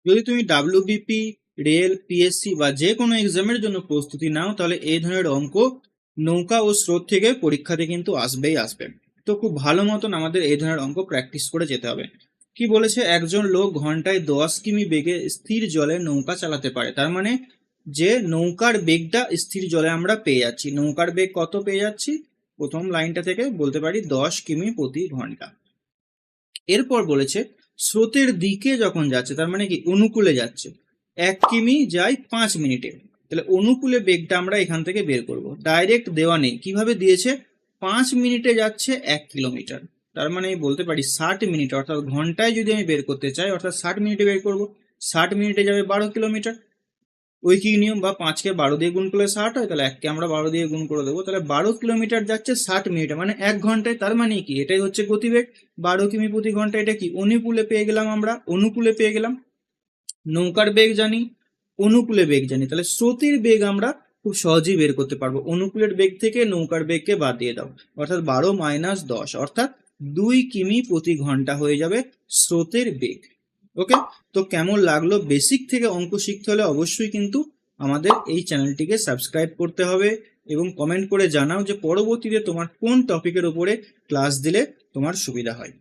যদি তুমি WBP, rail, PSC বা যে কোনো এক্সামের জন্য প্রস্তুতি নাও, তাহলে এই ধরনের অঙ্ক নৌকা ও স্রোত থেকে পরীক্ষাতে কিন্তু আসবেই আসবে। তো খুব ভালো মতন আমাদের এই ধরনের অঙ্ক প্র্যাকটিস করে যেতে হবে। কি বলেছে, একজন লোক ঘন্টায় 10 কিমি বেগে স্থির জলে নৌকা চালাতে পারে। তার মানে যে নৌকার বেগটা স্থির জলে আমরা পেয়ে যাচ্ছি, নৌকার বেগ কত পেয়ে যাচ্ছি, প্রথম লাইনটা থেকে বলতে পারি 10 কিমি প্রতি ঘন্টা। এরপর বলেছে স্রোতের দিকে যখন যাচ্ছে, তার মানে কি অনুকূলে যাচ্ছে, 1 কিমি যায় 5 মিনিটে। তাহলে অনুকূলে বেগটা আমরা এখান থেকে বের করব, ডাইরেক্ট দেওয়া নেই, কিভাবে দিয়েছে, 5 মিনিটে যাচ্ছে 1 কিলোমিটার। তার মানে বলতে পারি 60 মিনিট, অর্থাৎ ঘন্টায় যদি আমি বের করতে চাই, অর্থাৎ 60 মিনিটে বের করব। 60 মিনিটে যাবে 12 কিলোমিটার। ঐকিক নিয়ম, বা 5কে 12 দিয়ে গুণ করলে 60 হয়, তাহলে 1কে আমরা 12 দিয়ে গুণ করে দেবো, তাহলে 12 কিলোমিটার যাচ্ছে 60 মিনিটে, মানে 1 ঘন্টায়। তার মানে কি, এটাই হচ্ছে গতিবেগ, 12 কিমি প্রতি ঘন্টা। এটা কি অনুকূলে পেয়ে গেলাম, আমরা অনুকূলে পেয়ে গেলাম। নৌকার বেগ জানি, অনুকূলে বেগ জানি, তাহলে স্রোতের বেগ আমরা খুব সহজেই বের করতে পারবো। অনুকূলের বেগ থেকে নৌকার বেগকে বাদ দিয়ে দাও, অর্থাৎ 12 - 10, অর্থাৎ 2 কিমি প্রতি ঘন্টা হয়ে যাবে স্রোতের বেগ। ওকে, তো কেমন লাগলো? বেসিক থেকে অঙ্ক শিখতে হলে অবশ্যই কিন্তু আমাদের এই চ্যানেলটিকে সাবস্ক্রাইব করতে হবে, এবং কমেন্ট করে জানাও যে পরবর্তীতে তোমার কোন টপিকের উপরে ক্লাস দিলে তোমার সুবিধা হয়।